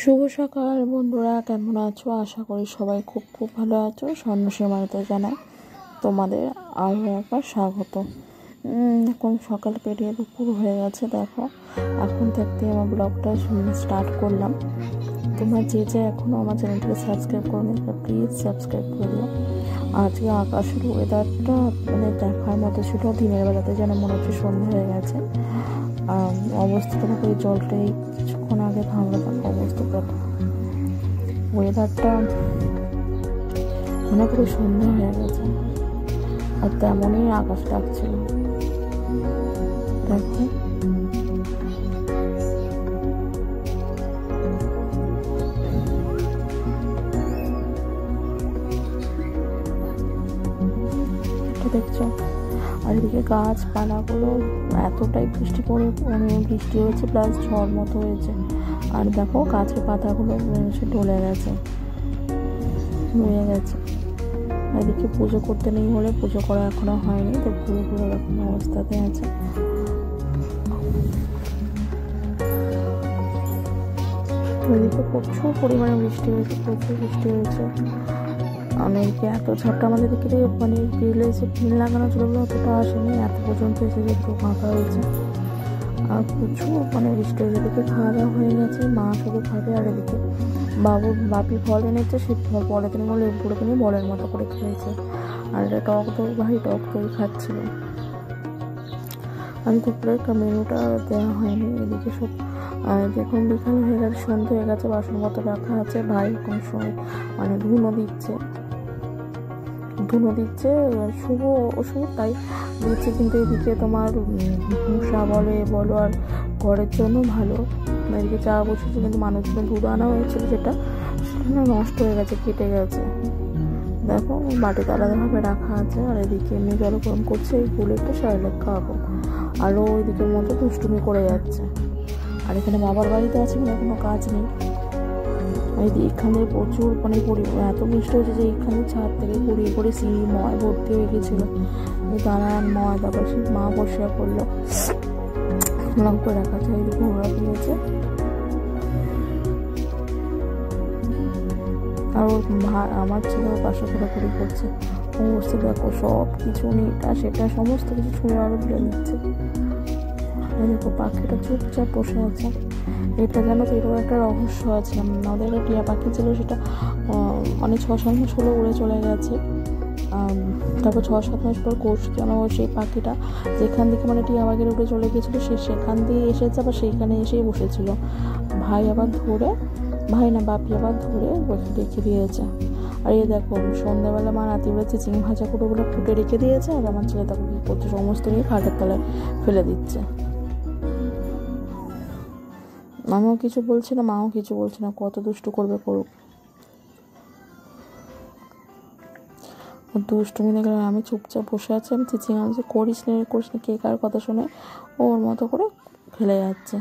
শুভ সকাল বন্ধুরা, কেমন আছো? আশা করি সবাই খুব খুব ভালো আছো। স্বর্ণসীমাতে জানাই তোমাদের আরও একবার স্বাগত। এখন সকাল পেরিয়ে দুপুর হয়ে গেছে। দেখো, এখন থাকতে আমার ব্লগটা স্টার্ট করলাম। তোমরা যে এখনও আমার চ্যানেলটাকে সাবস্ক্রাইব করো নি, প্লিজ সাবস্ক্রাইব করে দিও। আজকে আকাশের ওয়েদারটা দেখার মতো ছিল। দিনের বেলাতে যেন মনে হচ্ছে সন্ধ্যা হয়ে গেছে। অবস্থা তোমাকে এই জলটাই কিছুক্ষণ আগে থামলো, অবস্থা দেখো, ওয়েদারটা মনে করে সন্ধ্যা হয়ে গেছে। আর তেমনই আকাশ ডাকছিল। দেখো দেখছো, আর এদিকে গাছপালাগুলো এতটাই বৃষ্টি হয়েছে, প্লাস ঝড় মতো হয়েছে। আর দেখো গাছের পাতাগুলো ঢলে গেছে, নুয়ে গেছে। এদিকে পুজো করতে নেই বলে পুজো করা এখনো হয়নি, তো পুরো এরকম অবস্থাতে আছে। এদিকে প্রচুর পরিমাণে বৃষ্টি হয়েছে। অনেকে এত ঝড়টা আমাদের দিকে গ্রিলে যে ফিল লাগানো ছিল অতটা আসেনি, এত পর্যন্ত এসে একটু ফাঁকা হয়েছে। আর প্রচুর বৃষ্টি হয়েছে। এদিকে খাওয়া দাওয়া হয়ে গেছে, মা শুধু খাবে। আর এদিকে বাপি ফল এনেছে, সেই বলে তিনি বলে পুরো তিনি বলের মতো করে খেয়েছে। আর এটা টক দই খাচ্ছিল। আমি দুপুরের মেনুটা দেওয়া হয়নি। এদিকে সব যখন বিকাল হয়ে গেছে, সন্ধ্যে হয়ে গেছে, বাসনপত্র রাখা আছে। ভাই কোন সময় ধুনো দিচ্ছে শুভ তাই দিচ্ছে। কিন্তু এদিকে তোমার মশা বলো আর ঘরের জন্য ভালো। এদিকে চা বসেছে, কিন্তু মানুষজন দুধ আনা হয়েছিল, সেটা নষ্ট হয়ে গেছে, কেটে গেছে। দেখো বাটিতে আলাদাভাবে রাখা আছে। আর এদিকে এমনি জল গরম করছে, এই বুলেটটা সারালেক খাওয়াবো। আরও ওইদিকের মতো দুষ্টুমি করে যাচ্ছে। আর এখানে বাবার বাড়িতে আছে, কিন্তু কোনো কাজ নেই। এখানে প্রচুর এত বৃষ্টি হয়েছে যে এখানে ছাদ থেকে গড়িয়ে সিঁড়ি ময় ভর্তি হয়ে গেছিলো। দাঁড়ান ময়, তারপর সে মা বসে করলো লং করে রাখা আছে। এদিকে ঘোড়া দিয়েছে। আর আমার ছেলে পাশে ঘোরাঘুরি করছে। অবস্থা দেখো, সব কিছু নেটা সেটা সমস্ত কিছু ছুঁড়ে আরো ফেলে দিচ্ছে। দেখো পাখিটা চুপচাপ বসে আছে। এটা যেন এরও একটা রহস্য আছে। আমাদের একটা টিয়া পাখি ছিল, সেটা 6-7 মাস হলো উড়ে চলে গেছে। তারপর 6-7 মাস পর যেন সেই পাখিটা যেখান থেকে টিয়া পাখির উড়ে চলে গিয়েছিলো, সেখান দিয়ে এসেছে, আবার সেইখানে এসেই বসেছিল। বাপি আবার ধরে রেখে দিয়েছে। আর দেখো সন্ধ্যাবেলা মা রাত্রিবেলা চিচিং ভাজা করে ওগুলো ফুটে রেখে দিয়েছে। আর আমার ছেলে তাকে কী করছে, সমস্ত নিয়ে খাটের তলায় ফেলে দিচ্ছে। আমিও কিছু বলছি না, মাও কিছু বলছে না, কত দুষ্টু করবে করুক। দুষ্টুমি দেখলে আমি চুপচাপ বসে আছি। আমি চিচিং করিস না কে কার কথা শুনে ওর মতো করে ফেলে যাচ্ছে।